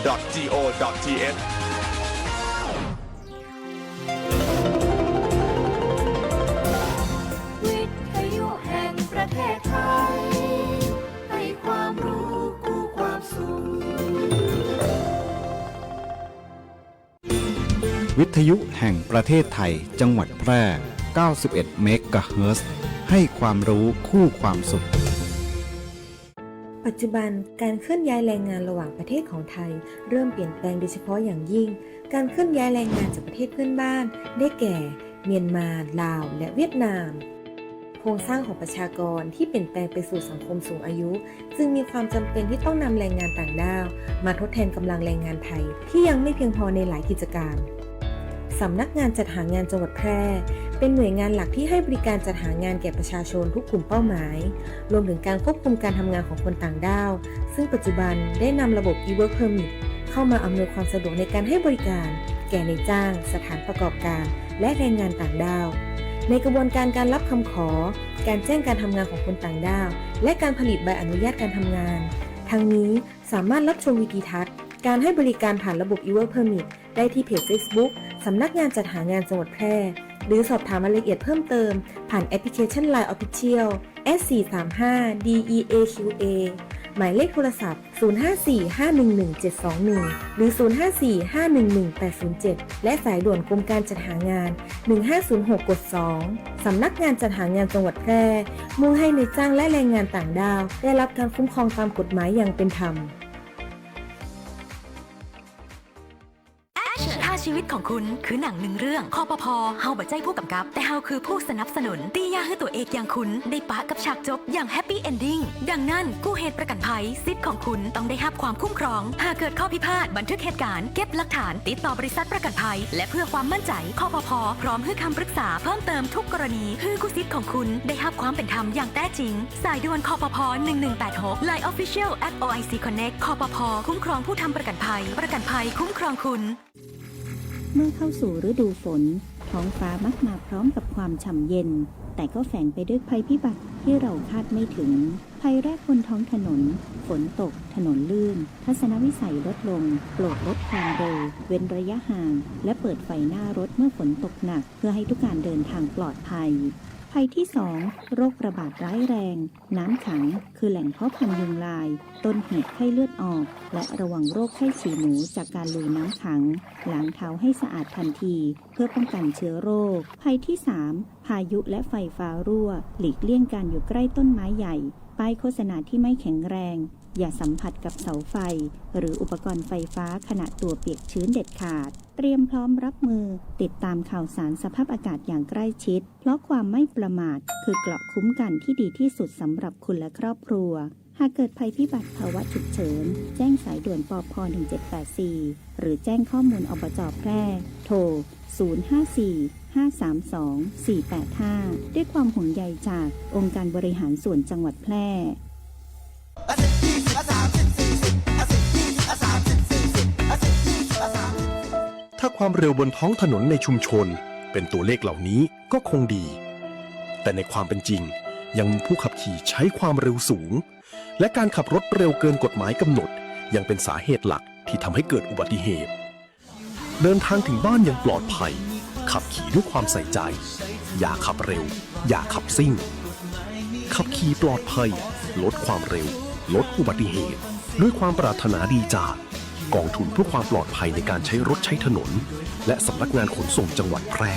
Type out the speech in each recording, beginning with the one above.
www.go.th วิทยุแห่งประเทศไทยให้ความรู้กู้ความสุขวิทยุแห่งประเทศไทยจังหวัดแพร่ 91 เมกะเฮิรตซ์ ให้ความรู้คู่ความสุข ปัจจุบันการเคลื่อนย้ายแรงงานระหว่างประเทศของไทยเริ่มเปลี่ยนแปลงโดยเฉพาะอย่างยิ่งการเคลื่อนย้ายแรงงานจากประเทศเพื่อนบ้านได้แก่เมียนมาลาวและเวียดนามโครงสร้างของประชากรที่เปลี่ยนแปลงไปสู่สังคมสูงอายุจึงมีความจำเป็นที่ต้องนำแรงงานต่างด้าวมาทดแทนกำลังแรงงานไทยที่ยังไม่เพียงพอในหลายกิจการสำนักงานจัดหางานจังหวัดแพร่เป็นหน่วยงานหลักที่ให้บริการจัดหางานแก่ประชาชนทุกกลุ่มเป้าหมายรวมถึงการควบคุมการทำงานของคนต่างด้าวซึ่งปัจจุบันได้นำระบบ e-work permit เข้ามาอำนวยความสะดวกในการให้บริการแก่นายจ้างสถานประกอบการและแรงงานต่างด้าวในกระบวนการการรับคำขอการแจ้งการทำงานของคนต่างด้าวและการผลิตใบอนุญาตการทำงานทั้งนี้สามารถรับชมวิดีทัศน์การให้บริการผ่านระบบ e-work permit ได้ที่เพจ Facebook สำนักงานจัดหางานจังหวัดแพร่หรือสอบถามรายละเอียดเพิ่มเติมผ่านแอปพลิเคชัน LINE Official S435DEAQA หมายเลขโทรศัพท์ 0545117721 หรือ 0545118807 และสายด่วนกรมการจัดหางาน 1506 กด 2 สำนักงานจัดหางานจังหวัดแพร่มุ่งให้นายจ้างและแรงงานต่างด้าวได้รับการคุ้มครองตามกฎหมายอย่างเป็นธรรมชีวิตของคุณคือหนังหนึ่งเรื่องคปภ.เฮาบ่ใจผู้กำกับแต่เฮาคือผู้สนับสนุนตียาให้ตัวเอกอย่างคุณได้ปะกับฉากจบอย่างแฮปปี้เอนดิ้งดังนั้นกู้เหตุประกันภัยสิทธิ์ของคุณต้องได้รับความคุ้มครองหากเกิดข้อพิพาทบันทึกเหตุการณ์เก็บหลักฐานติดต่อบริษัทประกันภัยและเพื่อความมั่นใจคปภ.พร้อมให้คำปรึกษาเพิ่มเติมทุกกรณีเพื่อกู้สิทธิ์ของคุณได้รับความเป็นธรรมอย่างแท้จริงสายด่วนคปภ. 1186 Line Official @OIC Connect คปภ.คุ้มครองผู้ทำประกันภัยคุ้มครองคุณเมื่อเข้าสู่ฤดูฝนท้องฟ้ามักมาพร้อมกับความฉ่ำเย็นแต่ก็แฝงไปด้วยภัยพิบัติที่เราคาดไม่ถึงภัยแรกบนท้องถนนฝนตกถนนลื่นทัศนวิสัยลดลงโปรดลดความเร็วเว้นระยะห่างและเปิดไฟหน้ารถเมื่อฝนตกหนักเพื่อให้ทุกการเดินทางปลอดภัยภัยที่ 2 โรคระบาดร้ายแรงน้ำขังคือแหล่งเพาะพันธุ์ยุงลายต้นเหตุไข้เลือดออกและระวังโรคไข้ฉี่หนูจากการลุยน้ำขังล้างเท้าให้สะอาดทันทีเพื่อป้องกันเชื้อโรคภัยที่ 3 พายุและไฟฟ้ารั่วหลีกเลี่ยงการอยู่ใกล้ต้นไม้ใหญ่ป้ายโฆษณาที่ไม่แข็งแรงอย่าสัมผัสกับเสาไฟหรืออุปกรณ์ไฟฟ้าขณะตัวเปียกชื้นเด็ดขาดเตรียมพร้อมรับมือติดตามข่าวสารสภาพอากาศอย่างใกล้ชิดเพราะความไม่ประมาทคือเกราะคุ้มกันที่ดีที่สุดสำหรับคุณและครอบครัวหากเกิดภัยพิบัติภาวะฉุกเฉินแจ้งสายด่วนปพ1784หรือแจ้งข้อมูลอบจ.แพร่โทร054-532-485ด้วยความห่วงใยจากองค์การบริหารส่วนจังหวัดแพร่ถ้าความเร็วบนท้องถนนในชุมชนเป็นตัวเลขเหล่านี้ก็คงดีแต่ในความเป็นจริงยังมีผู้ขับขี่ใช้ความเร็วสูงและการขับรถเร็วเกินกฎหมายกำหนดยังเป็นสาเหตุหลักที่ทำให้เกิดอุบัติเหตุเดินทางถึงบ้านอย่างปลอดภัยขับขี่ด้วยความใส่ใจอย่าขับเร็วอย่าขับซิ่งขับขี่ปลอดภัยลดความเร็วลดอุบัติเหตุด้วยความปรารถนาดีจากกองทุนเพื่อความปลอดภัยในการใช้รถใช้ถนนและสำนักงานขนส่งจังหวัดแพร่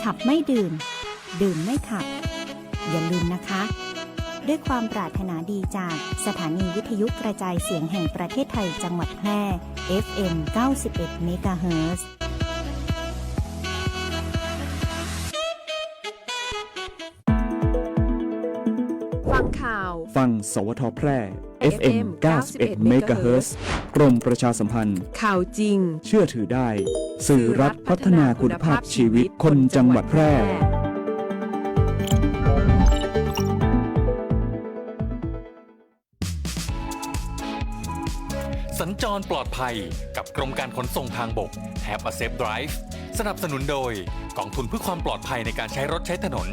ขับไม่ดื่มดื่มไม่ขับอย่าลืมนะคะด้วยความปรารถนาดีจากสถานีวิทยุกระจายเสียงแห่งประเทศไทยจังหวัดแพร่ FM 91 เมกะเฮิรตซ์ฟังข่าวฟังสวทแพร่ FM 91 เมกะเฮิรตซ์กรมประชาสัมพันธ์ข่าวจริงเชื่อถือได้สื่อรัฐพัฒนาคุณภาพชีวิตคนจังหวัดแพร่สัญจรปลอดภัยกับกรมการขนส่งทางบก Have a Safe Drive สนับสนุนโดยกองทุนเพื่อความปลอดภัยในการใช้รถใช้ถนน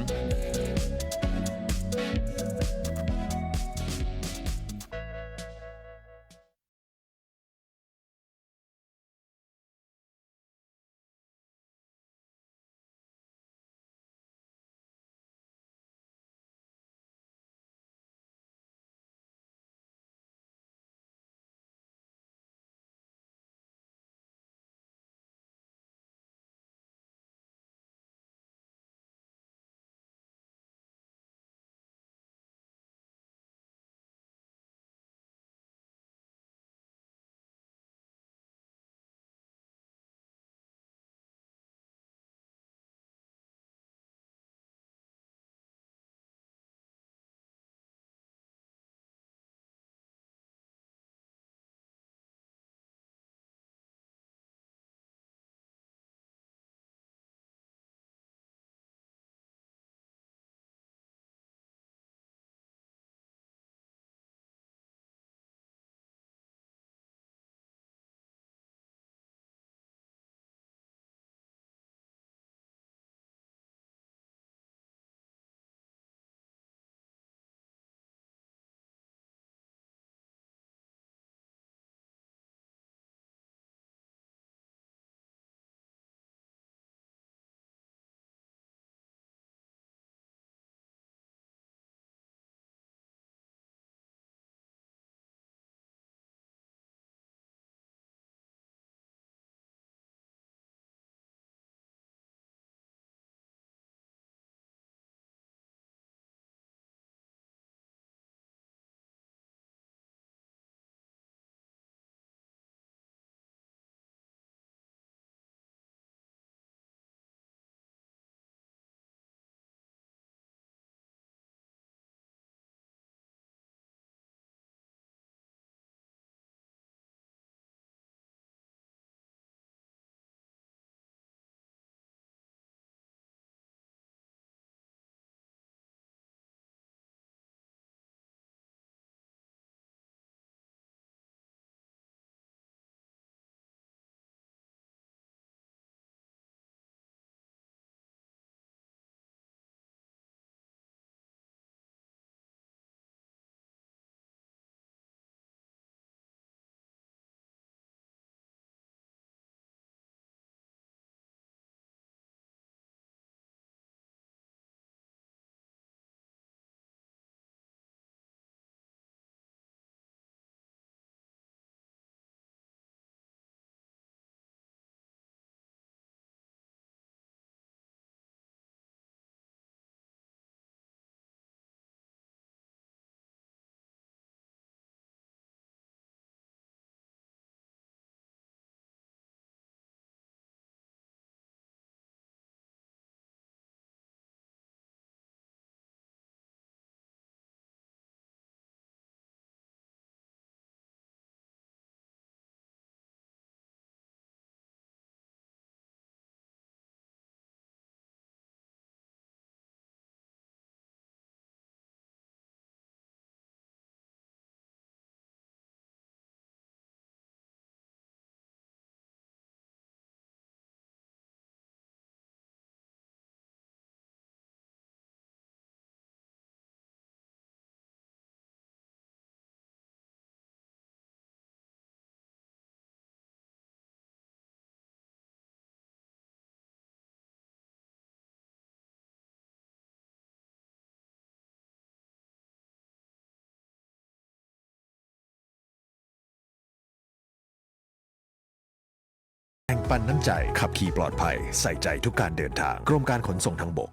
แบ่งปันน้ำใจขับขี่ปลอดภัยใส่ใจทุกการเดินทางกรมการขนส่งทางบก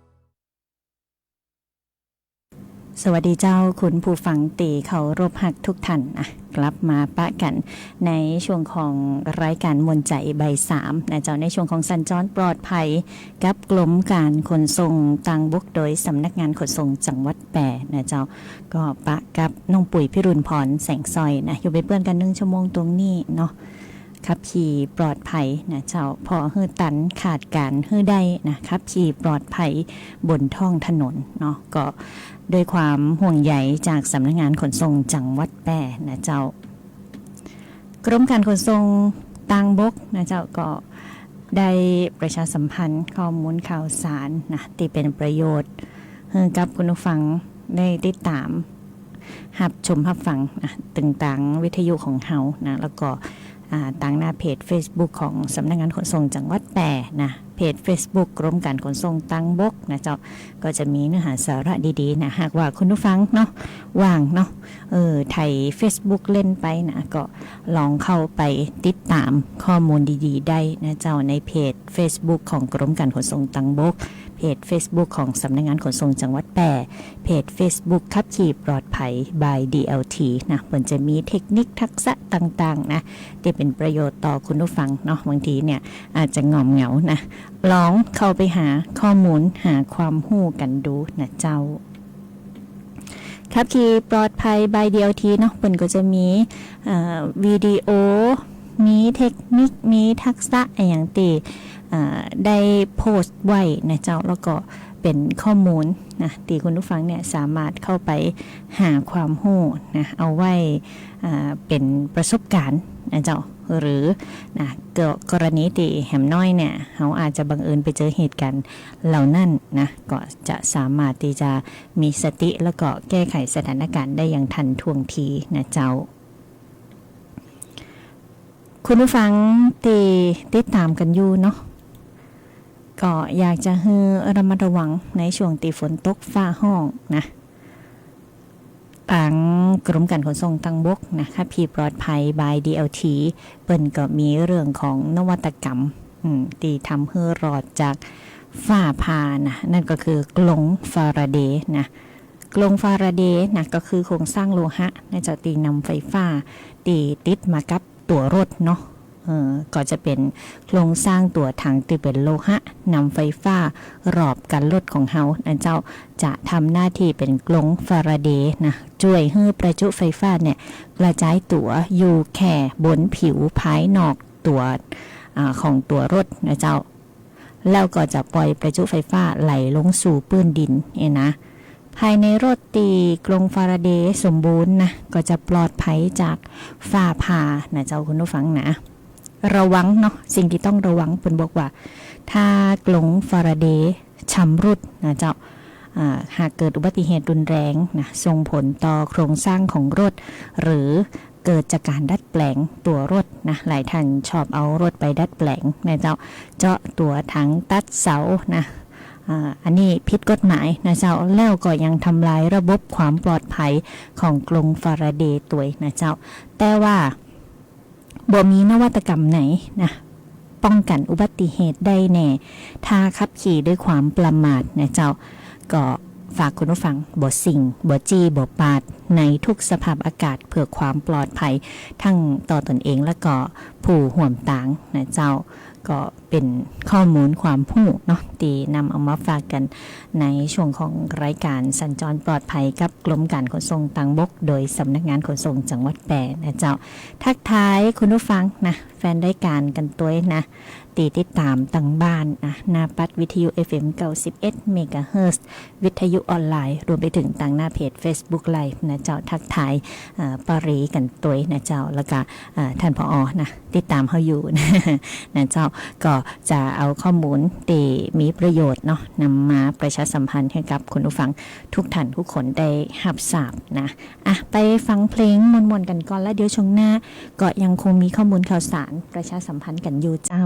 สวัสดีเจ้าคุณผู้ฟังตีเขารบหักทุกท่านนะกลับมาปะกันในช่วงของรายการมวลใจใบ3นะเจ้าในช่วงของสัญจรปลอดภัยกับกรมการขนส่งทางบกโดยสำนักงานขนส่งจังหวัดแปรนะเจ้าก็ปะกับน้องปุ๋ยพิรุณพรแสงซอยนะอยู่ไปเปื้อนกัน1 ชั่วโมงตรงนี้เนาะขับขี่ปลอดภัยนะเจ้าพอฮื้อตันขาดการฮื้อได้นะขับขี่ปลอดภัยบนท้องถนนเนาะก็ด้วยความห่วงใยจากสำนักงานขนส่งจังหวัดแปรนะเจ้ากรมการขนส่งทางบกนะเจ้าก็ ได้ประชาสัมพันธ์ข้อมูลข่าวสารนะที่เป็นประโยชน์ให้กับคุณผู้ฟังได้ติดตามรับชมรับฟังนะต่างๆวิทยุของเฮานะแล้วก็ต่างหน้าเพจ Facebook ของสำนักงานขนส่งจังหวัดแปร่นะเพจ Facebook กรมการขนส่งทางบกนะเจ้าก็จะมีเนื้อหาสาระดีๆนะหากว่าคุณผู้ฟังเนาะว่างเนาะไทย Facebook เล่นไปนะก็ลองเข้าไปติดตามข้อมูลดีๆได้นะเจ้าในเพจ Facebook ของกรมการขนส่งทางบกเพจ Facebook ของสำนักงานขนส่งจังหวัดแปร่เพจ Facebook ขับขี่ปลอดภัย by DLT นะเพิ่นจะมีเทคนิคทักษะต่างๆนะที่เป็นประโยชน์ต่อคุณผู้ฟังเนาะบางทีเนี่ยอาจจะงอมเหงานะลองเข้าไปหาข้อมูลหาความรู้กันดูนะเจ้าขับขี่ปลอดภัย by DLT เนาะเพิ่นก็จะมีวิดีโอมีเทคนิคมีทักษะอย่างตีได้โพสต์ไว้นะเจ้าแล้วก็เป็นข้อมูลนะที่คุณผู้ฟังเนี่ยสามารถเข้าไปหาความรู้นะเอาไว้เป็นประสบการณ์นะเจ้าหรือนะกรณีที่แหมน้อยเนี่ยเขาอาจจะบังเอิญไปเจอเหตุการณ์เหล่านั้นนะก็จะสามารถที่จะมีสติแล้วก็แก้ไขสถานการณ์ได้อย่างทันท่วงทีนะเจ้าคุณผู้ฟังที่ติดตามกันอยู่เนาะก็อยากจะให้ระมัดระวังในช่วงตีฝนตกฟ้าห้องนะทางกรมการขนส่งทางบกนะคะพี่ปลอดภัย by DLT เปิ้นก็มีเรื่องของนวัตกรรมที่ทำให้รอดจากฟ้าผ่านะนั่นก็คือกลงฟาราเดย์นะกลงฟาราเดย์นะก็คือโครงสร้างโลหะนะจะตีนำไฟฟ้าตีติดมากับตัวรถเนาะก็จะเป็นโครงสร้างตัวถังที่เป็นโลหะนำไฟฟ้ารอบกันรถของเฮานะเจ้าจะทำหน้าที่เป็นกลงฟาราเดย์นะช่วยให้ประจุไฟฟ้าเนี่ยกระจายตัวอยู่แค่บนผิวภายนอกตัวของตัวรถนะเจ้าแล้วก็จะปล่อยประจุไฟฟ้าไหลลงสู่พื้นดินเนี่ยนะภายในรถตีกลงฟาราเดย์สมบูรณ์นะก็จะปลอดภัยจากฟ้าผ่านะเจ้าคุณผู้ฟังนะระวังเนาะสิ่งที่ต้องระวังเพิ่นบอกว่าถ้ากลงฟาราเดย์ชำรุดนะเจ้าหากเกิดอุบัติเหตุรุนแรงนะส่งผลต่อโครงสร้างของรถหรือเกิดจากการดัดแปลงตัวรถนะหลายท่านชอบเอารถไปดัดแปลงนะเจ้าเจาะตัวถังตัดเสานะอันนี้ผิดกฎหมายนะเจ้าแล้วก็ยังทำลายระบบความปลอดภัยของกลงฟาราเดย์ตัวนะเจ้าแต่ว่าบ่มีนวัตกรรมไหนนะป้องกันอุบัติเหตุได้แน่ถ้าขับขี่ด้วยความประมาทนะเจ้าก็ฝากคุณผู้ฟังบ่สิ่งบ่จี้บ่ปาดในทุกสภาพอากาศเพื่อความปลอดภัยทั้งต่อตนเองและก็ผู้ห่วมต่างนะเจ้าก็เป็นข้อมูลความรู้เนาะที่นำเอามาฝากกันในช่วงของรายการสัญจรปลอดภัยกับกรมการขนส่งทางบกโดยสำนักงานขนส่งจังหวัดแปร่นะเจ้าทักทายคุณผู้ฟังนะแฟนรายการกันตัวนะติดตามตั้งบ้านนะหน้าปัดวิทยุ FM 91 เมกะเฮิรตซ์วิทยุออนไลน์รวมไปถึงต่างหน้าเพจ Facebook Live นะเจ้าทักทายปารีกันตัวนะเจ้าแล้วก็ท่านผอ.นะติดตามเฮาอยู่นะเจ้าก็จะเอาข้อมูลที่มีประโยชน์เนาะนำมาประชาสัมพันธ์ให้กับคุณผู้ฟังทุกท่านทุกคนได้รับทราบนะไปฟังเพลงมวนๆกันก่อนแล้วเดี๋ยวช่วงหน้าก็ยังคงมีข้อมูลข่าวสารประชาสัมพันธ์กันอยู่เจ้า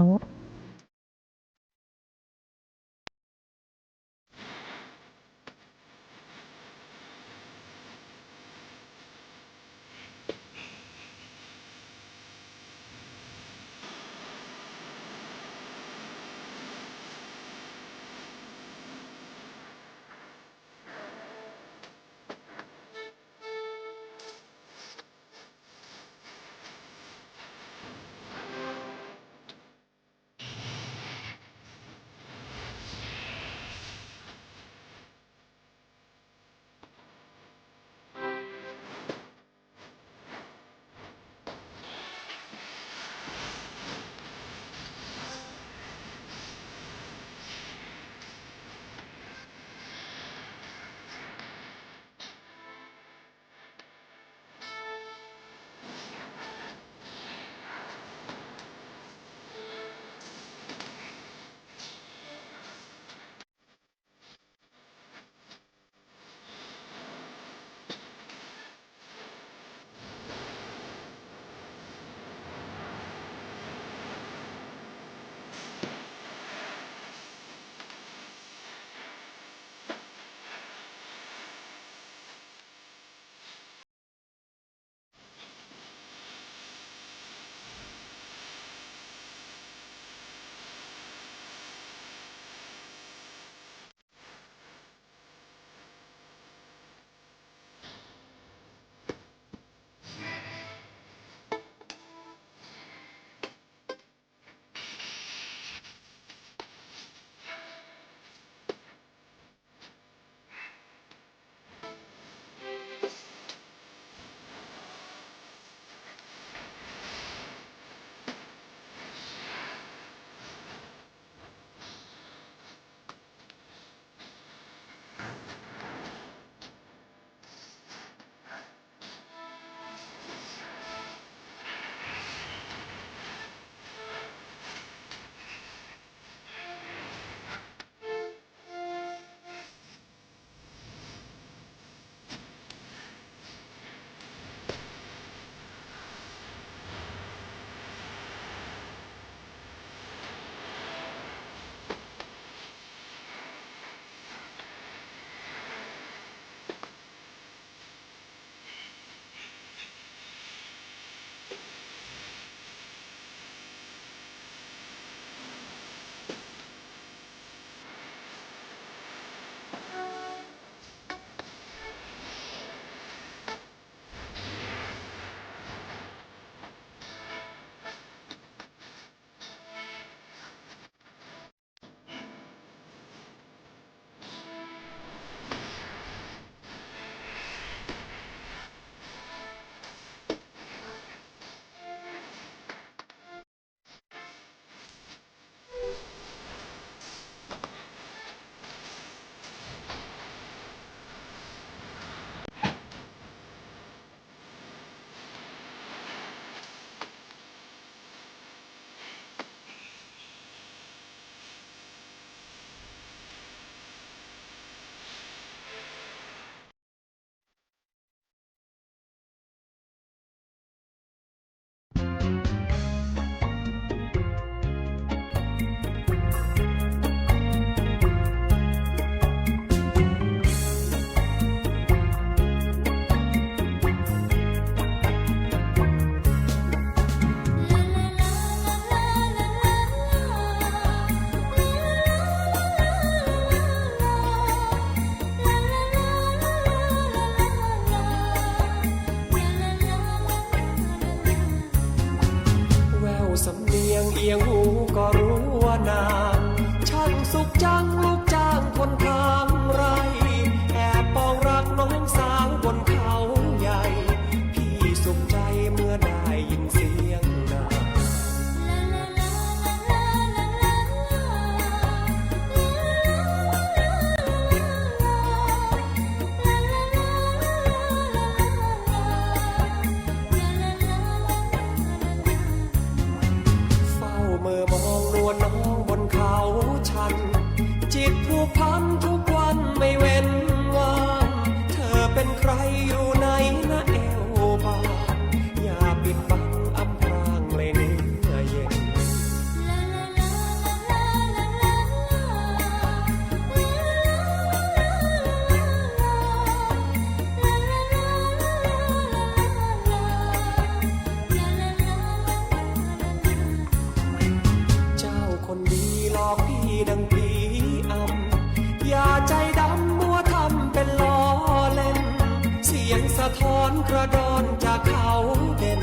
ท้อนกระดอนจากเขาเด่น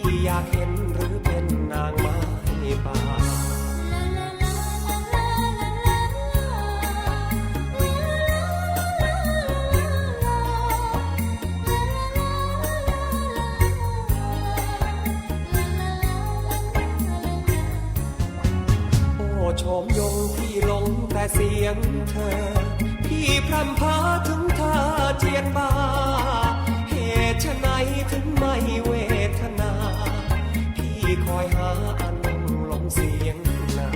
พี่อยากเห็นหรือเป็นนางไม้ป่าโอ้โฉมยงพี่หลงแต่เสียงเธอพี่พร่ำพาถึงท่าเจียนบาเหตุไฉนถึงไม่เวทนา พี่คอยหาอันลงเสียงนา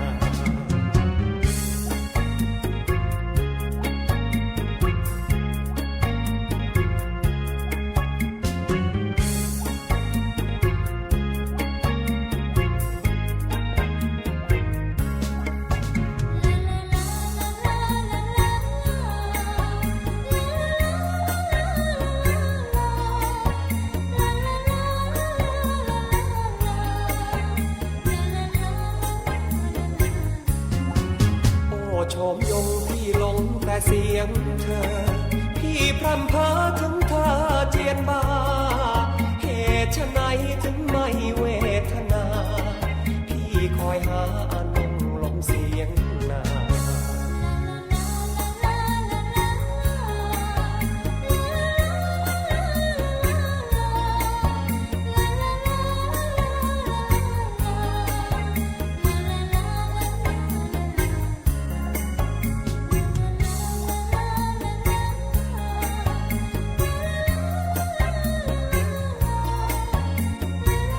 โอ้โฉมยงพี่หลงแต่เสียงเธอ พี่พร่ำเพ้อถึงท่าเจียนบาเหตุไฉนถึงไม่เวทนา พี่คอยหาอันลงเสียงนา โ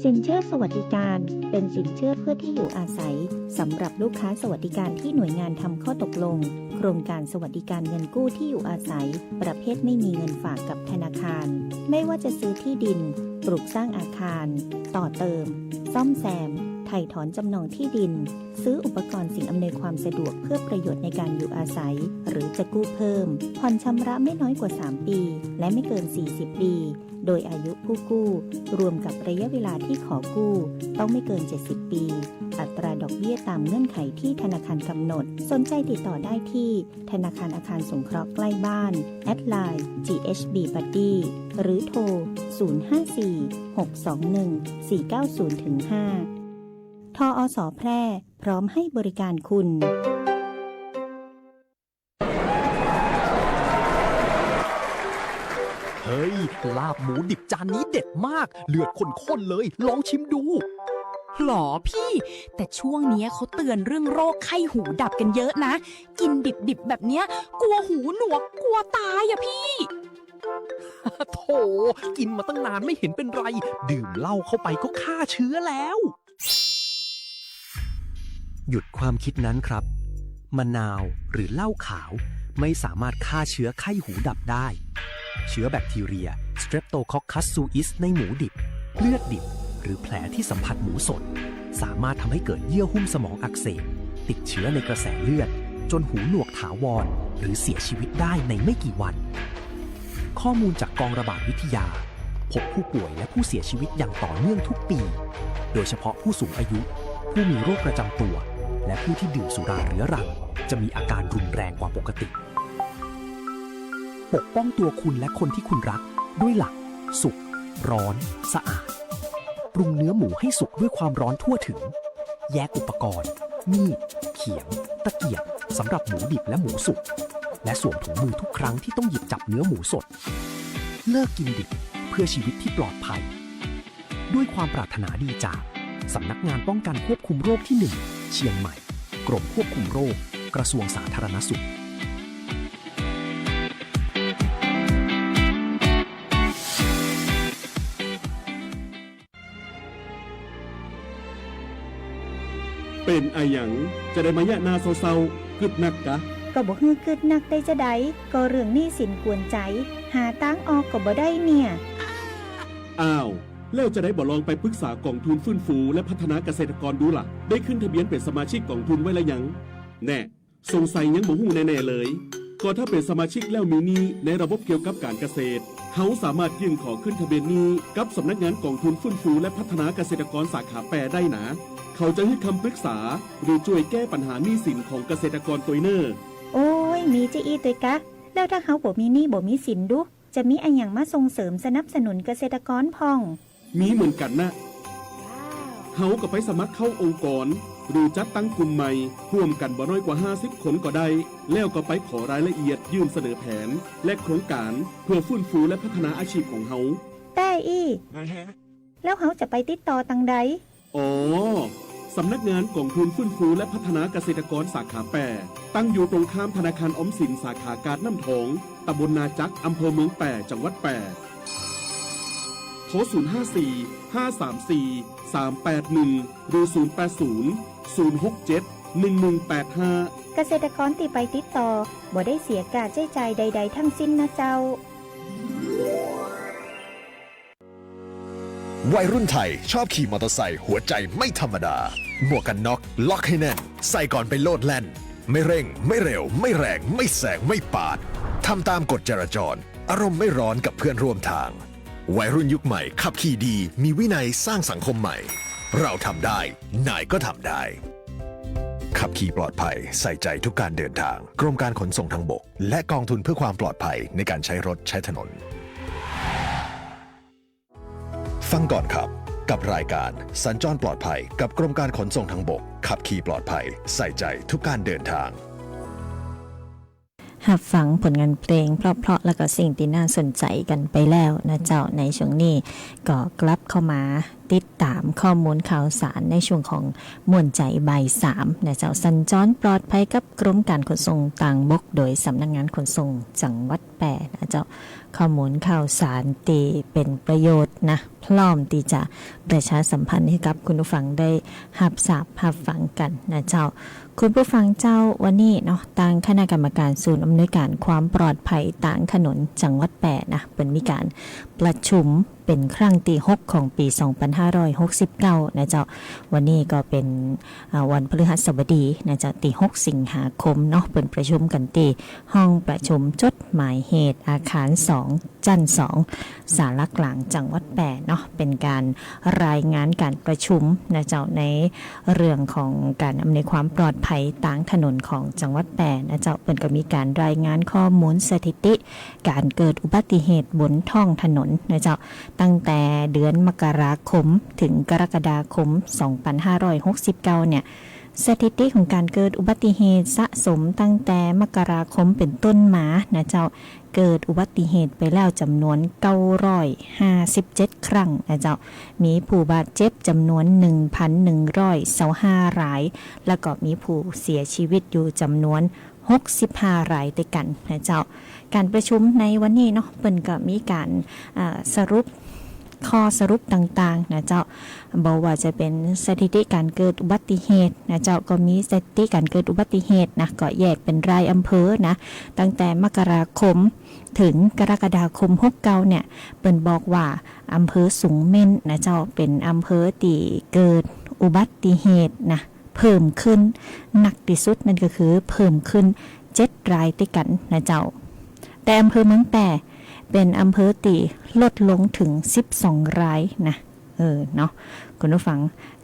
สินเชื่อสวัสดิการเป็นสินเชื่อเพื่อที่อยู่อาศัยสำหรับลูกค้าสวัสดิการที่หน่วยงานทำข้อตกลงโครงการสวัสดิการเงินกู้ที่อยู่อาศัยประเภทไม่มีเงินฝากกับธนาคารไม่ว่าจะซื้อที่ดินปลูกสร้างอาคารต่อเติมซ่อมแซมไถ่ถอนจำนองที่ดินซื้ออุปกรณ์สิ่งอำนวยความสะดวกเพื่อประโยชน์ในการอยู่อาศัยหรือจะกู้เพิ่มผ่อนชำระไม่น้อยกว่า3ปีและไม่เกิน40ปีโดยอายุผู้กู้รวมกับระยะเวลาที่ขอกู้ต้องไม่เกิน70ปีอัตราดอกเบี้ยตามเงื่อนไขที่ธนาคารกำหนดสนใจติดต่อได้ที่ธนาคารอาคารสงเคราะห์ใกล้บ้านแอดไลน์ GHB Buddy หรือโทร 054-621-490-5 ทอส.แพร่พร้อมให้บริการคุณ เฮ้ยลาบหมูดิบจานนี้เด็ดมากเลือดข้นๆเลยลองชิมดู หรอพี่แต่ช่วงนี้เขาเตือนเรื่องโรคไข้หูดับกันเยอะนะกินดิบๆแบบเนี้ยกลัวหูหนวกกลัวตายอะพี่ โถกินมาตั้งนานไม่เห็นเป็นไรดื่มเหล้าเข้าไปก็ฆ่าเชื้อแล้ว หยุดความคิดนั้นครับมะนาวหรือเหล้าขาวไม่สามารถฆ่าเชื้อไข้หูดับได้เชื้อแบคทีเรีย Streptococcus suis ในหมูดิบเลือดดิบหรือแผลที่สัมผัสหมูสดสามารถทำให้เกิดเยื่อหุ้มสมองอักเสบติดเชื้อในกระแสเลือดจนหูหนวกถาวรหรือเสียชีวิตได้ในไม่กี่วันข้อมูลจากกองระบาดวิทยาพบผู้ป่วยและผู้เสียชีวิตอย่างต่อเนื่องทุกปีโดยเฉพาะผู้สูงอายุผู้มีโรคประจำตัวและผู้ที่ดื่มสุราเรื้อรังจะมีอาการรุนแรงกว่าปกติปกป้องตัวคุณและคนที่คุณรักด้วยหลักสุกร้อนสะอาดปรุงเนื้อหมูให้สุกด้วยความร้อนทั่วถึงแยกอุปกรณ์มีดเขียงตะเกียบสำหรับหมูดิบและหมูสุกและสวมถุงมือทุกครั้งที่ต้องหยิบจับเนื้อหมูสดเลิกกินดิบเพื่อชีวิตที่ปลอดภัยด้วยความปรารถนาดีจากสำนักงานป้องกันควบคุมโรคที่ 1 เชียงใหม่กรมควบคุมโรคกระทรวงสาธารณสุขเป็นอะหยังจะได้มายะนาเศร้าๆกึดนักกะก็บ่ฮื้อกึดนักได้จะใดก็เรื่องหนี้สินกวนใจหาตังออกก็บ่ได้เนี่ยอ้าวแล้วจะได้บ่ลองไปปรึกษากองทุนฟื้นฟูและพัฒนาเกษตรกรดูล่ะได้ขึ้นทะเบียนเป็นสมาชิกกองทุนไว้แล้วยังแน่สงสัยยังบ่ฮู้แน่ๆเลยก็ถ้าเป็นสมาชิกแล้วมีหนี้ในระบบเกี่ยวกับการเกษตรเฮาสามารถยื่นขอขึ้นทะเบียนหนี้กับสำนักงานกองทุนฟื้นฟูและพัฒนาเกษตรกรสาขาแปรได้นะเขาจะให้คำปรึกษาหรือช่วยแก้ปัญหาหนี้สินของเกษตรกรตัวเนอร์โอ้ยมีจะอีตัวกะแล้วถ้าเขาบ่มีหนี้บ่มีสินดูจะมีอันหยังมาส่งเสริมสนับสนุนเกษตรกรพ่องมีเหมือนกันนะเฮาก็ไปสมัครเข้าองค์กรหรือจัดตั้งกลุ่มใหม่ร่วมกันบ่น้อยกว่า50คนก็ได้แล้วก็ไปขอรายละเอียดยื่นเสนอแผนและโครงการเพื่อฟื้นฟูและพัฒนาอาชีพของเฮาแต่แล้วเฮาจะไปติดต่อตังใดอ๋อสำนักงานกองทุนฟื้นฟูและพัฒนาเกษตรกรสาขาแปรตั้งอยู่ตรงข้ามธนาคารออมสินสาขากาดน้ำทองตำบลนาจักอำเภอเมืองแปรจังหวัดแปรโทร 054-534-381 หรือ 080-067-1185 เกษตรกรที่ไปติดต่อบ่ได้เสียการใช้จ่ายใดๆทั้งสิ้นนะเจ้าวัยรุ่นไทยชอบขี่มอเตอร์ไซค์หัวใจไม่ธรรมดาหมวกกันน็อกล็อกให้แน่นใส่ก่อนไปโลดแล่นไม่เร่งไม่เร็วไม่แรงไม่แซงไม่ปาดทำตามกฎจราจรอารมณ์ไม่ร้อนกับเพื่อนร่วมทางวัยรุ่นยุคใหม่ขับขี่ดีมีวินัยสร้างสังคมใหม่เราทำได้นายก็ทำได้ขับขี่ปลอดภัยใส่ใจทุกการเดินทางกรมการขนส่งทางบกและกองทุนเพื่อความปลอดภัยในการใช้รถใช้ถนนฟังก่อนครับกับรายการสัญจรปลอดภัยกับกรมการขนส่งทางบกขับขี่ปลอดภัยใส่ใจทุกการเดินทางหับฟังผลงานเพลงเพราะๆแล้วก็สิ่งที่น่าสนใจกันไปแล้วนะเจ้าในช่วงนี้ก็กลับเข้ามา ติดตามข้อมูลข่าวสารในช่วงของม่วนใจบ่าย3นะเจ้าสัญจรปลอดภัยกับกรมการขนส่งทางบกโดยสำนักงานขนส่งจังหวัดแปะนะเจ้าข้อมูลข่าวสารตีเป็นประโยชน์นะพร้อมที่จะประชาสัมพันธ์ให้กับคุณผู้ฟังได้รับทราบรับฟังกันนะเจ้าคุณผู้ฟังเจ้าวันนี้เนาะทางคณะกรรมการศูนย์อำนวยการความปลอดภัยทางถนนจังหวัดแปะนะเป็นมีการประชุมเป็นครั้งที่6ของปี 2569 นะเจ้าวันนี้ก็เป็นวันพฤหัสบดีนะเจ้าที่6สิงหาคมเนาะเป็นประชุมกันที่ห้องประชุมจดหมายเหตุอาคาร2จันทร์2ศาลากลางจังหวัดแปะเนาะเป็นการรายงานการประชุมนะเจ้าในเรื่องของการอำนวยความปลอดภัยทางถนนของจังหวัดแปะนะเจ้าเป็นก็มีการรายงานข้อมูลสถิติการเกิดอุบัติเหตุบนท้องถนนนะเจ้าตั้งแต่เดือนมกราคมถึงกรกฎาคม 2569 เนี่ยสถิติของการเกิดอุบัติเหตุสะสมตั้งแต่มกราคมเป็นต้นมานะเจ้าเกิดอุบัติเหตุไปแล้วจำนวน957 ครั้งนะเจ้ามีผู้บาดเจ็บจำนวน 1,125 รายแล้วก็มีผู้เสียชีวิตอยู่จำนวน65 รายด้วยกันนะเจ้าการประชุมในวันนี้เนาะเปิ้นก็มีการสรุปข้อสรุปต่างๆนะเจ้าบอกว่าจะเป็นสถิติการเกิดอุบัติเหตุนะเจ้าก็มีสถิติการเกิดอุบัติเหตุนะก็แยกเป็นรายอำเภอนะตั้งแต่มกราคมถึงกรกฎาคม69เนี่ยเปิ้นบอกว่าอำเภอสูงเม่นนะเจ้าเป็นอำเภอที่เกิดอุบัติเหตุนะเพิ่มขึ้นหนักที่สุดนั่นก็คือเพิ่มขึ้น7รายด้วยกันนะเจ้าแต่อำเภอเมืองแปะเป็นอำเภอที่ลดลงถึง12รายนะเนาะคุณผู้ฟัง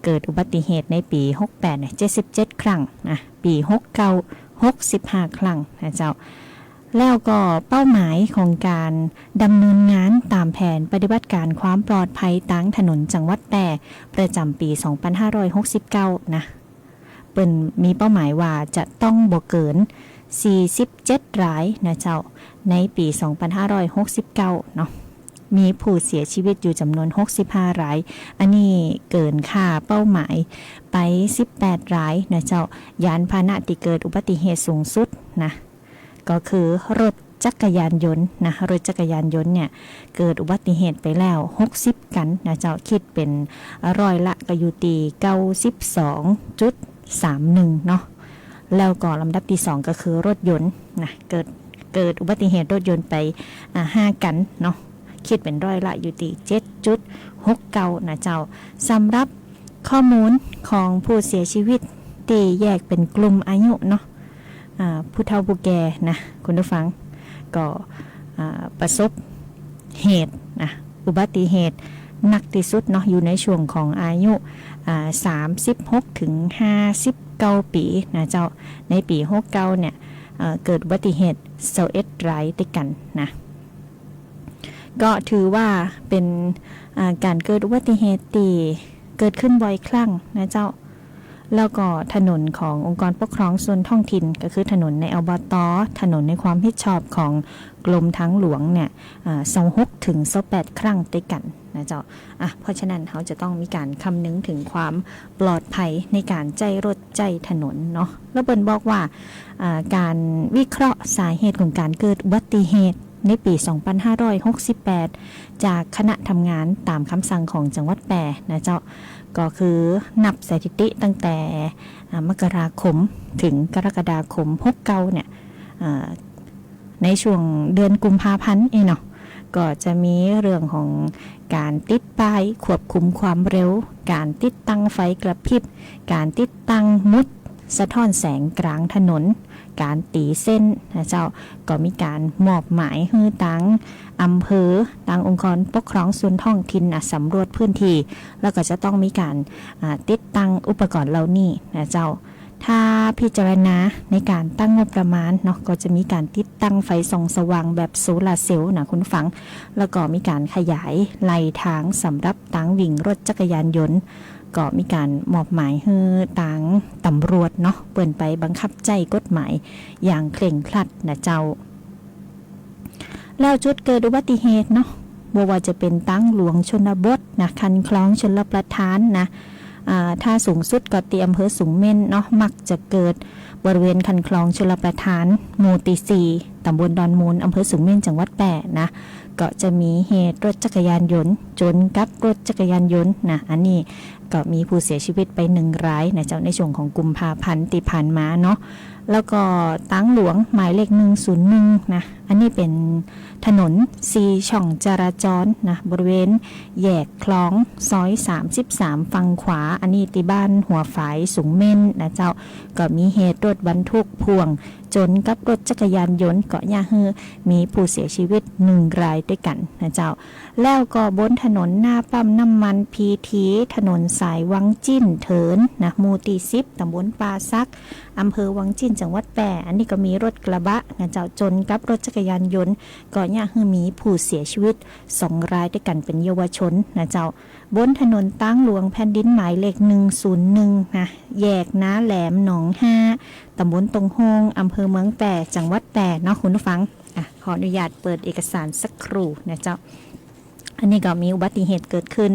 เกิดอุบัติเหตุในปี68เนี่ย77ครั้งนะปี69 65ครั้งนะเจ้าแล้วก็เป้าหมายของการดำเนินงานตามแผนปฏิบัติการความปลอดภัยทางถนนจังหวัดแปะประจำปี 2569 นะเป็นมีเป้าหมายว่าจะต้องบ่เกิน47รายนะเจ้าในปี 2569 เนาะมีผู้เสียชีวิตอยู่จำนวน65รายอันนี้เกินค่าเป้าหมายไป18รายนะเจ้ายานพาหนะที่เกิดอุบัติเหตุสูงสุดนะก็คือรถจักรยานยนต์นะรถจักรยานยนต์เนี่ยเกิดอุบัติเหตุไปแล้ว60กันนะเจ้าคิดเป็นร้อยละก็อยู่ที่ 92.31 เนาะแล้วก็ลำดับที่2ก็คือรถยนต์นะเกิดอุบัติเหตุรถยนต์ไป5กันเนาะคิดเป็นร้อยละอยู่ที่ 7.69 นะเจ้าสำหรับข้อมูลของผู้เสียชีวิตที่แยกเป็นกลุ่มอายุเนาะผู้เฒ่าผู้แก่นะคุณผู้ฟังก็ประสบเหตุนะอุบัติเหตุหนักที่สุดเนาะอยู่ในช่วงของอายุ36ถึง59ปีนะเจ้าในปี69เนี่ยเกิดอุบัติเหตุ21รายด้วยกันนะก็ถือว่าเป็นการเกิดอุบัติเหตุที่เกิดขึ้นบ่อยครั้งนะเจ้าแล้วก็ถนนขององค์กรปกครองส่วนท้องถิ่นก็คือถนนในอบต.ถนนในความรับผิดชอบของกรมทางหลวงเนี่ย26ถึง28ครั้งด้วยกันนะเจ้าเพราะฉะนั้นเขาจะต้องมีการคำนึงถึงความปลอดภัยในการใจรถใจถนนเนาะแล้วเปิ้นบอกว่าการวิเคราะห์สาเหตุของการเกิดอุบัติเหตุในปี 2568 จากคณะทำงานตามคำสั่งของจังหวัดแปะนะเจ้าก็คือนับสถิติตั้งแต่มกราคมถึงกรกฎาคม69เนี่ยในช่วงเดือนกุมภาพันธ์เนาะก็จะมีเรื่องของการติดป้ายควบคุมความเร็วการติดตั้งไฟกระพริบการติดตั้งมุดสะท้อนแสงกลางถนนการตีเส้นนะเจ้าก็มีการมอบหมายให้ตั้งอำเภอตั้งองค์กรปกครองส่วนท้องถิ่นสำรวจพื้นที่แล้วก็จะต้องมีการติดตั้งอุปกรณ์เหล่านี้นะเจ้าถ้าพิจารณาในการตั้งงบประมาณเนาะก็จะมีการติดตั้งไฟส่องสว่างแบบโซลาร์เซลล์นะคุณฟังแล้วก็มีการขยายไหลทางสำหรับตั้งวิ่งรถจักรยานยนต์ก็มีการมอบหมายให้ตั้งตำรวจเนาะเปิ่นไปบังคับใจกฎหมายอย่างเคร่งครัดนะเจ้าแล้วจุดเกิดอุบัติเหตุเนาะ บ่ว่าจะเป็นตั้งหลวงชนบทนะคันคลองชลประทานนะถ้าสูงสุดก็ที่อำเภอสูงเม่นเนาะมักจะเกิดบริเวณคันคลองชลประทานหมู่ที่4ตำบลดอนมูลอำเภอสูงเม่นจังหวัดแพร่นะก็จะมีเหตุรถจักรยานยนต์ชนกับรถจักรยานยนต์นะอันนี้ก็มีผู้เสียชีวิตไป1รายนะเจ้าในช่วงของกุมภาพันธ์ที่ผ่านมาเนาะแล้วก็ตั้งหลวงหมายเลข101นะอันนี้เป็นถนน4ช่องจราจรนะบริเวณแยกคลองซอย33ฝั่งขวาอันนี้ที่บ้านหัวฝายสูงเม่นนะเจ้าก็มีเหตุรถบรรทุกพ่วงจนกับรถจักรยานยนต์เกาะยาฮือมีผู้เสียชีวิต1รายด้วยกันนะเจ้าแล้วก็บนถนนหน้าปั๊มน้ำมันพีทีถนนสายวังจิ้นเถินนะหมู่ที่10ตำบลปาซักอำเภอวังจิ้นจังหวัดแพร่อันนี้ก็มีรถกระบะนะเจ้าจนกับรถจักรยานยนต์เกาะยาฮือมีผู้เสียชีวิต2รายด้วยกันเป็นเยาวชนนะเจ้าบนถนนตั้งหลวงแผ่นดินหมายเลข101นะแยกน้าแหลมหนอง5ตำบลตงโฮงอำเภอเมืองแพร่จังหวัดแพร่เนาะคุณผู้ฟังขออนุญาตเปิดเอกสารสักครู่นะเจ้าอันนี้ก็มีอุบัติเหตุเกิดขึ้น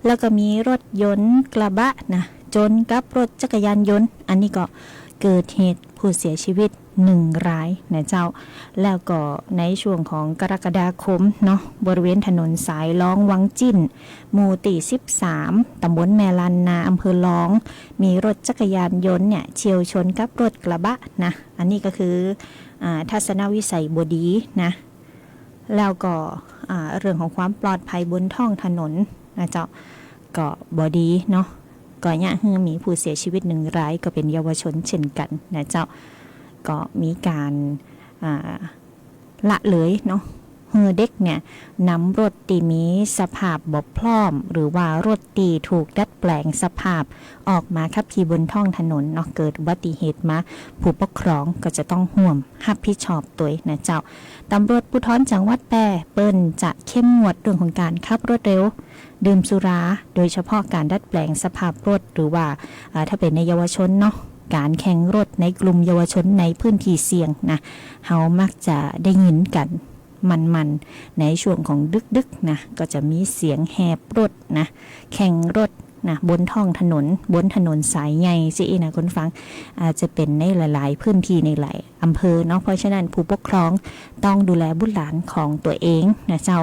แล้วก็มีรถยนต์กระบะนะจนกับรถจักรยานยนต์อันนี้ก็เกิดเหตุผู้เสียชีวิต1รายนะเจ้าแล้วก็ในช่วงของกรกฎาคมเนาะบริเวณถนนสายล้องวังจิ้นหมู่ที่13ตำบลแมลันนาอำเภอล้องมีรถจักรยานยนต์เนี่ยเฉียวชนกับรถกระบะนะอันนี้ก็คือทัศนวิสัยบดีนะแล้วก็เรื่องของความปลอดภัยบนท้องถนนนะเจ้าก็บดีเนาะก็เนี่ยมีผู้เสียชีวิต1รายก็เป็นเยาวชนเช่นกันนะเจ้าก็มีการละเลยเนาะเด็กเนี่ยนำรถตีมีสภาพบกพร่องหรือว่ารถตีถูกดัดแปลงสภาพออกมาขับขี่บนท้องถนนเนาะเกิดอุบัติเหตุมาผู้ปกครองก็จะต้องห่วมรับผิดชอบตัวนะเจ้าตำรวจภูธรจังหวัดแพร่เปิ้นจะเข้มงวดเรื่องของการขับรถเร็วดื่มสุราโดยเฉพาะการดัดแปลงสภาพรถหรือว่าถ้าเป็นในเยาวชนเนาะการแข่งรถในกลุ่มเยาวชนในพื้นที่เสี่ยงนะเฮามักจะได้ยินกันมันในช่วงของดึกๆนะก็จะมีเสียงแหบรถนะแข่งรถนะบนท้องถนนบนถนนสายใหญ่สินะคุณฟังอาจจะเป็นในหลายๆพื้นที่ในหลายอำเภอเนาะเพราะฉะนั้นผู้ปกครองต้องดูแลบุตรหลานของตัวเองนะเจ้า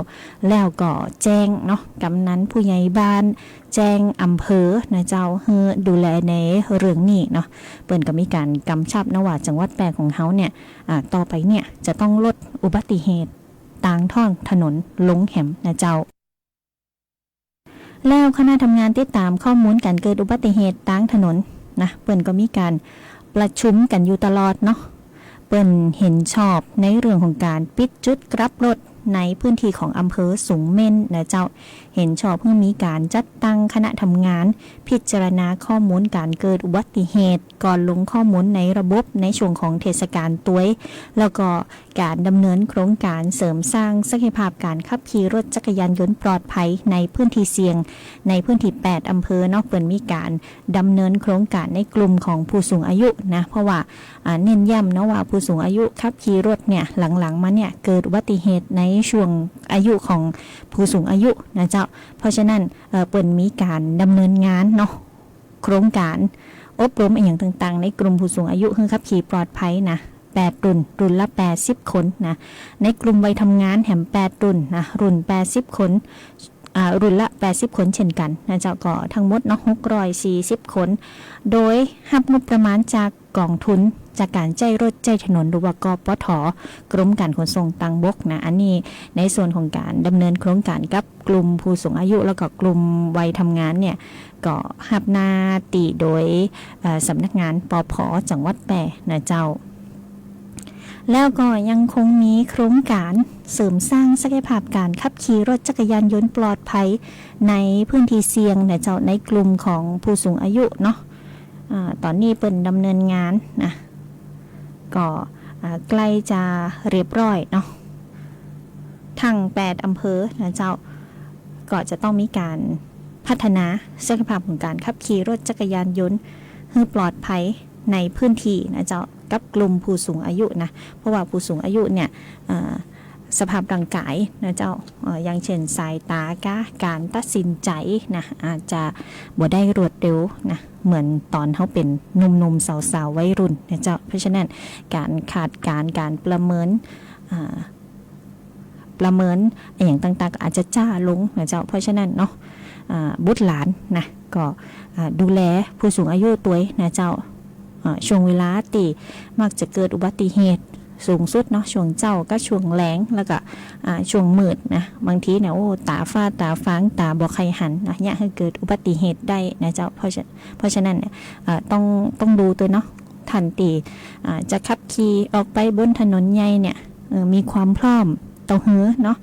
แล้วก็แจ้งเนาะกำนันผู้ใหญ่บ้านแจ้งอำเภอนะเจ้าดูแลในเรื่องนี้เนาะเปิ้นก็มีการกำชับนะว่าจังหวัดแพร่ของเฮาเนี่ยต่อไปเนี่ยจะต้องลดอุบัติเหตุต่างท้องถนนลงแหมนะเจ้าแล้วคณะทำงานติดตามข้อมูลการเกิดอุบัติเหตุต่างถนนนะเปิ้นก็มีการประชุมกันอยู่ตลอดเนาะเปิ้นเห็นชอบในเรื่องของการปิดจุดกลับรถในพื้นที่ของอำเภอสูงเม่นนะเจ้าเห็นชอบเพื่อมีการจัดตั้งคณะทำงานพิจารณาข้อมูลการเกิดอุบัติเหตุก่อนลงข้อมูลในระบบในช่วงของเทศกาลต้วยแล้วก็การดำเนินโครงการเสริมสร้างศักยภาพการขับขี่รถจักรยานยนต์ปลอดภัยในพื้นที่เสี่ยงในพื้นที่8อำเภอนอกเปิ้นมีการดำเนินโครงการในกลุ่มของผู้สูงอายุนะเพราะว่าเน้นย้ำนะว่าผู้สูงอายุขับขี่รถเนี่ยหลังๆมาเนี่ยเกิดอุบัติเหตุในช่วงอายุของผู้สูงอายุนะเจ้าเพราะฉะนั้นเปิ้นมีการดำเนินงานเนาะโครงการอบรมอย่างต่างๆในกลุ่มผู้สูงอายุคือขับขี่ปลอดภัยนะ8รุ่นละ80คนนะในกลุ่มวัยทำงานแหม8รุ่นนะรุ่น80คนรุ่นละ80คนเช่นกันนะเจ้าก็ทั้งหมดเนาะ640คนโดยรับงบประมาณจากกองทุนจากการใจรถใจถนนหรือว่ากปท.กรมการขนส่งทางบกนะอันนี้ในส่วนของการดำเนินโครงการกับกลุ่มผู้สูงอายุแล้วก็กลุ่มวัยทำงานเนี่ยก็รับหน้าที่โดยสำนักงานปภ.จังหวัดแพร่นะเจ้าแล้วก็ยังคงมีโครงการเสริมสร้างศักยภาพการขับขี่รถจักรยานยนต์ปลอดภัยในพื้นที่เสี่ยงนะเจ้าในกลุ่มของผู้สูงอายุเนาะตอนนี้เปิ่นดำเนินงานนะก็ใกล้จะเรียบร้อยเนาะทั้ง8อำเภอนะเจ้าก็จะต้องมีการพัฒนาศักยภาพของการขับขี่รถจักรยานยนต์ให้ปลอดภัยในพื้นที่นะเจ้ากับกลุ่มผู้สูงอายุนะเพราะว่าผู้สูงอายุเนี่ย สภาพร่างกายนะเจ้าอย่างเช่นสายตากะการตัดสินใจนะอาจจะบ่ได้รวดเร็วนะเหมือนตอนเขาเป็นหนุ่มๆสาวๆวัยรุ่นนะเจ้าเพราะฉะนั้นการขาดการประเมินอย่างต่างๆอาจจะจ้าลงนะเจ้าเพราะฉะนั้นเนาะบุตรหลานนะก็ดูแลผู้สูงอายุตัวนะเจ้าช่วงเวลาที่มักจะเกิดอุบัติเหตุสูงสุดเนาะช่วงเจ้าก็ช่วงแล้งแล้วก็ช่วงมืดนะบางทีเนี่ยโอ้ตาฟ้าตาฟางตาบ่ใครหันนะเนี่ยให้เกิดอุบัติเหตุได้นะเจ้าเพราะฉะนั้นเนี่ยต้องดูตัวเนาะทันทีจะขับขี่ออกไปบนถนนใหญ่เนี่ยมีความพร้อมต้องหือเนาะ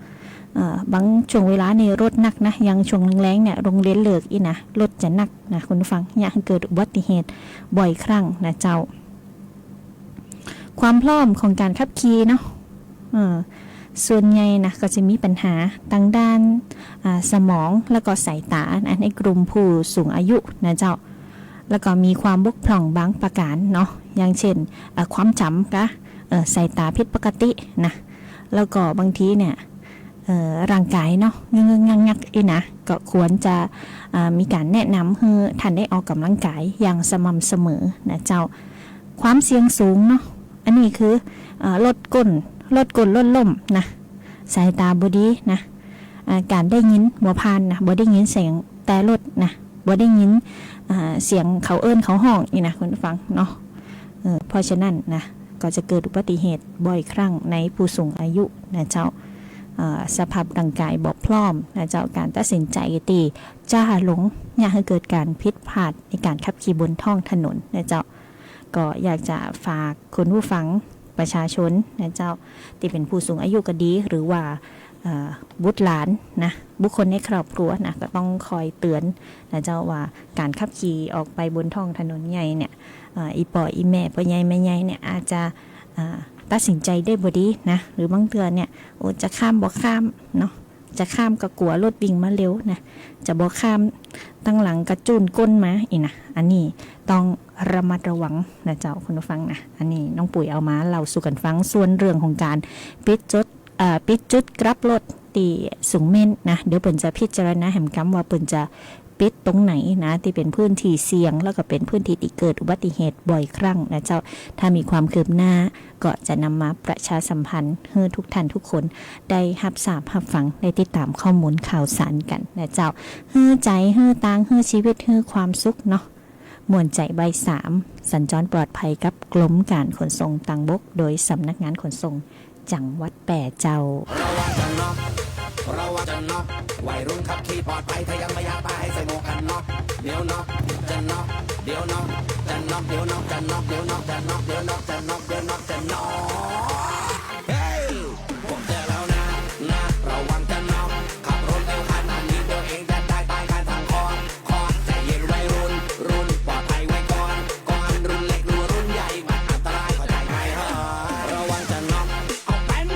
บางช่วงเวลาในรถหนักนะยังช่วงแรงๆเนี่ยโรงเรียนเลิกอีนะรถจะหนักนะคุณฟังเนี่ยเกิดอุบัติเหตุบ่อยครั้งนะเจ้าความพร้อมของการขับขี่เนาะส่วนใหญ่นะก็จะมีปัญหาทางด้านสมองแล้วก็สายตานะในกลุ่มผู้สูงอายุนะเจ้าแล้วก็มีความบกพร่องบางประการเนาะอย่างเช่นความจำก็สายตาผิดปกตินะแล้วก็บางทีเนี่ยร่างกายเนาะงักอีนะก็ควรจะมีการแนะนำให้ท่านได้ออกกำลังกายอย่างสม่ำเสมอนะเจ้าความเสี่ยงสูงเนาะอันนี้คือลดก้นลดล่มนะสายตาบดีนะการได้ยินบ่พานนะบ่ได้ยินเสียงแต่รถนะบ่ได้ยินเสียงเขาเอิ้นเขาห้องนี่นะคุณฟังเนาะเพราะฉะนั้นนะก็จะเกิดอุบัติเหตุบ่อยครั้งในผู้สูงอายุนะเจ้าสภาพร่างกายบกพร่องนะเจ้าการตัดสินใจตีจ้าหลงอยากให้เกิดการผิดพลาดในการขับขี่บนท้องถนนนะเจ้าก็อยากจะฝากคุณผู้ฟังประชาชนนะเจ้าที่เป็นผู้สูงอายุก็ดีหรือว่าบุตรหลานนะบุคคลในครอบครัวนะก็ต้องคอยเตือนนะเจ้าว่าการขับขี่ออกไปบนท้องถนนใหญ่เนี่ยอีป่ออีแม่พ่อใหญ่แม่ใหญ่เนี่ยอาจจะตัดสินใจได้บ่ดีนะหรือบางเทื่อเนี่ยโอ้จะข้ามบ่ข้ามเนาะจะข้ามก็กลัวรถวิ่งมาเร็วนะจะบ่ข้ามตั้งหลังกระจุนก้นมาอีกนะอันนี้ต้องระมัดระวังนะเจ้าคุณผู้ฟังนะอันนี้น้องปุ๋ยเอามาเล่าสู่กันฟังส่วนเรื่องของการปิดจุดกลับรถตีสูงเม่นนะเดี๋ยวเปิ่นจะพิจารณาแหมกำว่าเปิ่นจะปิดตรงไหนนะที่เป็นพื้นที่เสี่ยงแล้วก็เป็นพื้นที่ที่เกิดอุบัติเหตุบ่อยครั้งนะเจ้าถ้ามีความคืบหน้าก็จะนำมาประชาสัมพันธ์ให้ทุกท่านทุกคนได้รับทราบรับฟังได้ติดตามข้อมูลข่าวสารกันนะเจ้าให้ใจให้ตางให้ชีวิตให้ความสุขเนาะมวลใจใบ3สัญจรปลอดภัยกับกรมการขนส่งทางบกโดยสำนักงานขนส่งจังหวัดแปร่เจ้าเราว่าจะน็อกวัยรุ่นขับขี่ปลอดภัยถ้ายังไม่อยากตายใส่หมวกกันน็อกเดี๋ยวน็อกจะน็อกเดี๋ยวน็อกจะน็อกเดี๋ยวน็อกจะน็อกเดี๋ยวน็อกจะน็อกเดี๋ยวน็อกจะน็อกเดี๋ยวน็อกจะน็อกเฮ้ยผมเจอแล้วนะระวังจะน็อกขับรถเร็วขนาดนี้เดี๋ยวเองจะได้ตายกันทั้งคอนใจเย็นวัยรุ่นปลอดภัยไว้ก่อนรุ่นเล็กรุ่นใหญ่มันอันตรายเข้าใจไหมฮะระวังจะน็อกเอาเป็น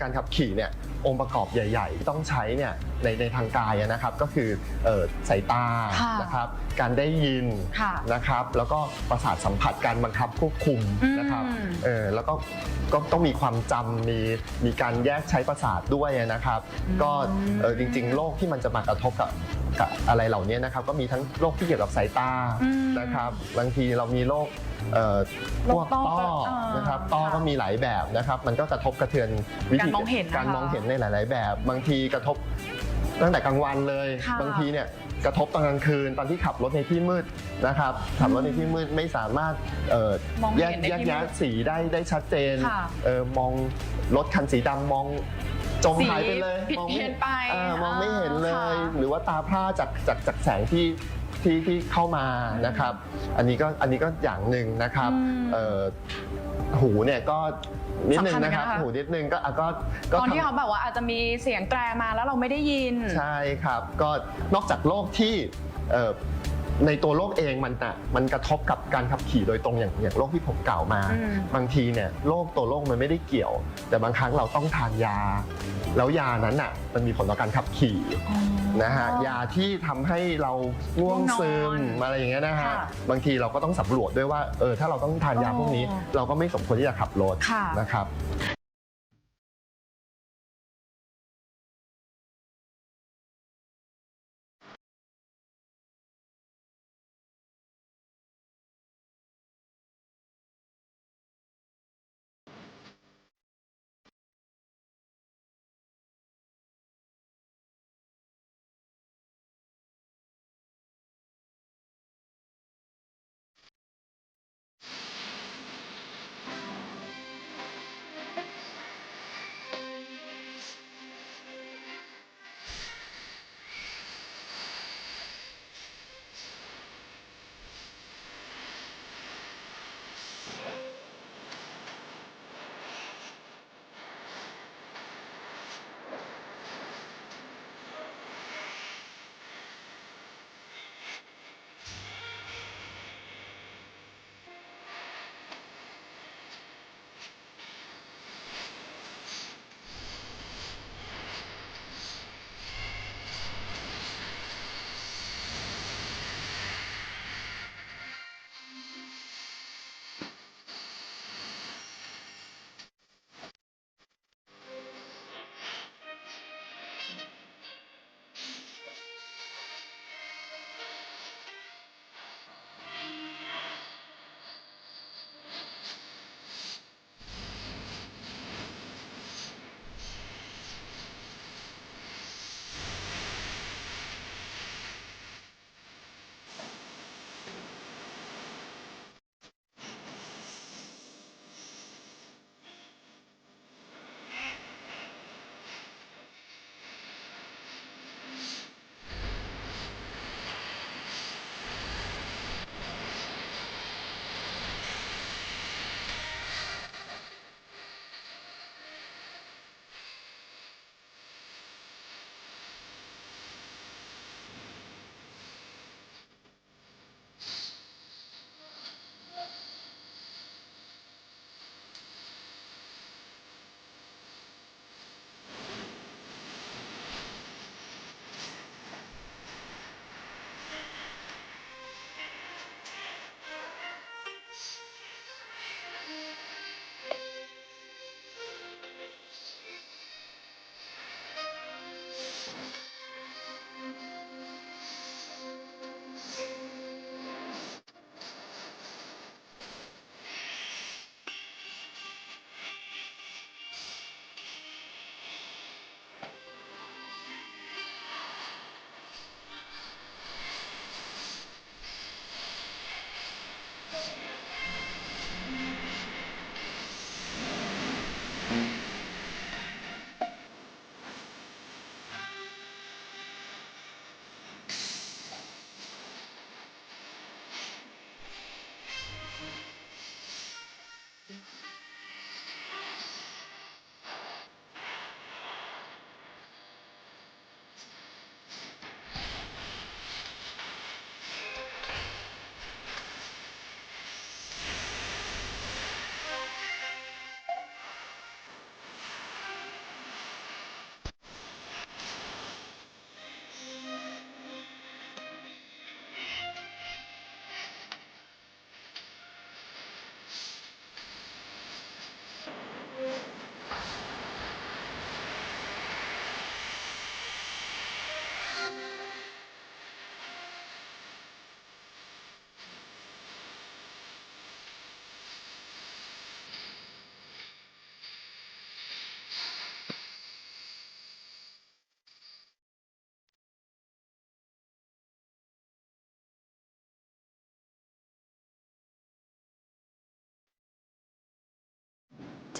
การขับขี่เนี่ยองค์ประกอบใหญ่ๆที่ต้องใช้เนี่ยในทางกายนะครับก็คือสายตานะครับการได้ยินนะครับแล้วก็ประสาทสัมผัสการบังคับควบคุมนะครับแล้วก็ต้องมีความจำมีการแยกใช้ประสาทด้วยนะครับก็จริงๆโรคที่มันจะมากระทบกับอะไรเหล่านี้นะครับก็มีทั้งโรคที่เกี่ยวกับสายตานะครับบางทีเรามีโรคพวกต้อนะครับต้อก็มีหลายแบบนะครับมันก็กระทบกระเทือนวิธีการมองเห็นในหลายๆแบบบางทีกระทบตั้งแต่กลางวันเลยบางทีเนี่ยกระทบตอนกลางคืนตอนที่ขับรถในที่มืดนะครับขับรถในที่มืดไม่สามารถแยกแยะสีได้ชัดเจนมองรถคันสีดำมองจมหายไปเลยมองไม่เห็นเลยหรือว่าตาพร่าจากแสงที่เข้ามานะครับอันนี้ก็อย่างหนึ่งนะครับหูเนี่ยก็นิดนึงนะครับหูนิดนึงก็ตอนที่เขาแบบว่าอาจจะมีเสียงแตรมาแล้วเราไม่ได้ยินใช่ครับก็นอกจากโรคที่ ในตัวโรคเองมันกระทบกับการขับขี่โดยตรงอย่างโรคที่ผมกล่าวมา บางทีเนี่ยตัวโรคมันไม่ได้เกี่ยว แต่บางครั้งเราต้องทานยา แล้วยานั้นอ่ะมันมีผลต่อการขับขี่นะฮะยาที่ทำให้เราง่วงซึมอะไรอย่างเงี้ยนะฮะบางทีเราก็ต้องสำรวจด้วยว่าถ้าเราต้องทานยาพวกนี้เราก็ไม่สมควรที่จะขับรถนะครับ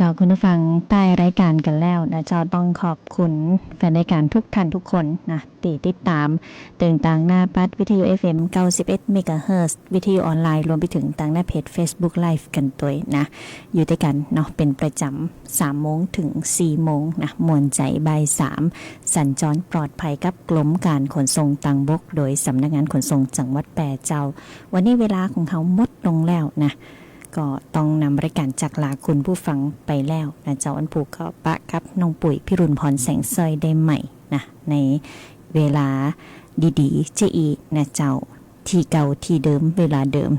เจ้าคุณผู้ฟังใต้รายการกันแล้วนะเจ้าต้องขอบคุณแฟนรายการทุกท่านทุกคนนะติดตามตื่นต่างหน้าปัดวิทยุ FM 91 เมกะเฮิรตซ์วิทยุออนไลน์รวมไปถึงต่างหน้าเพจ Facebook Live กันตัวนะอยู่ด้วยกันเนาะเป็นประจำ3 โมงถึง 4 โมงนะมวลใจบ่าย3สัญจรปลอดภัยกับกรมการขนส่งทางบกโดยสำนักงานขนส่งจังหวัดแปร่เจ้าวันนี้เวลาของเขาหมดลงแล้วนะก็ต้องนำรายการจากลาคุณผู้ฟังไปแล้วนะเจ้าอันผูกก็ปะกับน้องปุ๋ยพิรุณพรแสงซอยได้ใหม่นะในเวลาดีๆเจอีนะเจ้าที่เก่าที่เดิมเวลาเดิม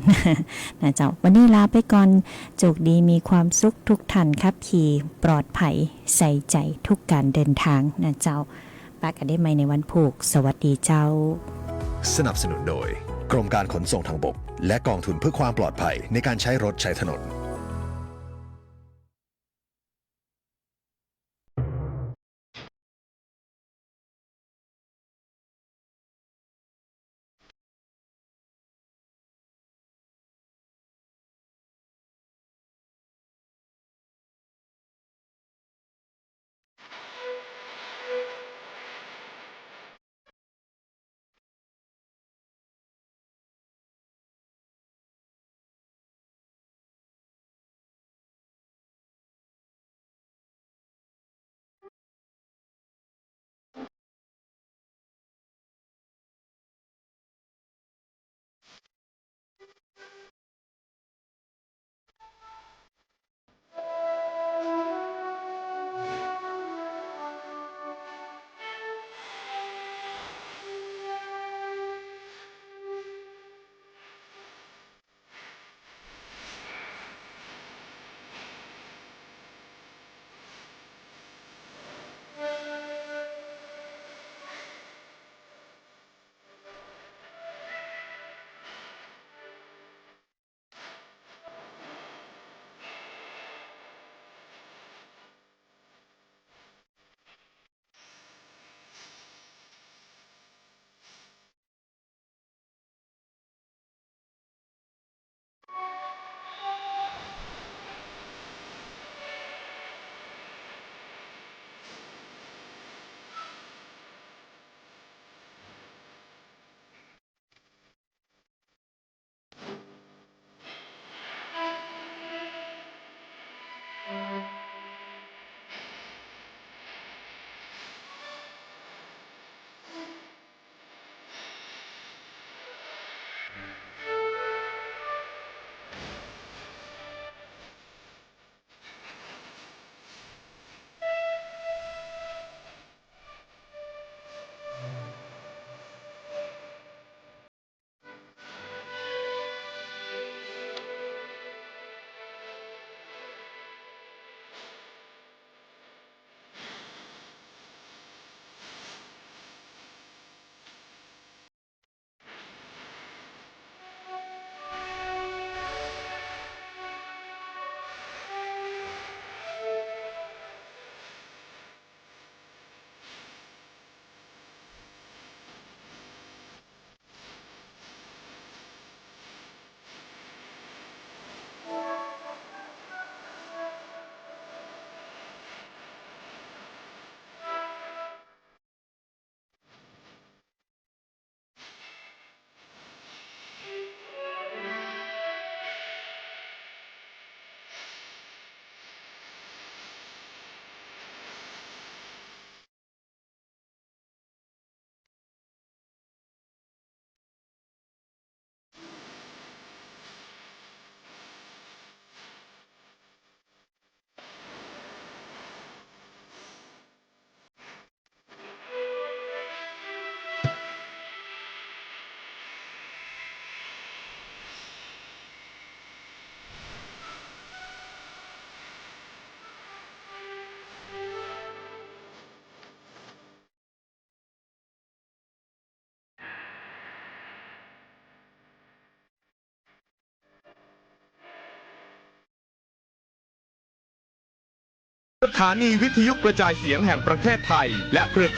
นะเจ้าวันนี้ลาไปก่อนโชคดีมีความสุขทุกท่านครับขี่ปลอดภัยใส่ใจทุกการเดินทางนะเจ้าปะกันได้ใหม่ในวันผูกสวัสดีเจ้าสนับสนุนโดยกรมการขนส่งทางบกและกองทุนเพื่อความปลอดภัยในการใช้รถใช้ถนนสถานีวิทยุกระจายเสียงแห่งประเทศไทยและเครือข่าย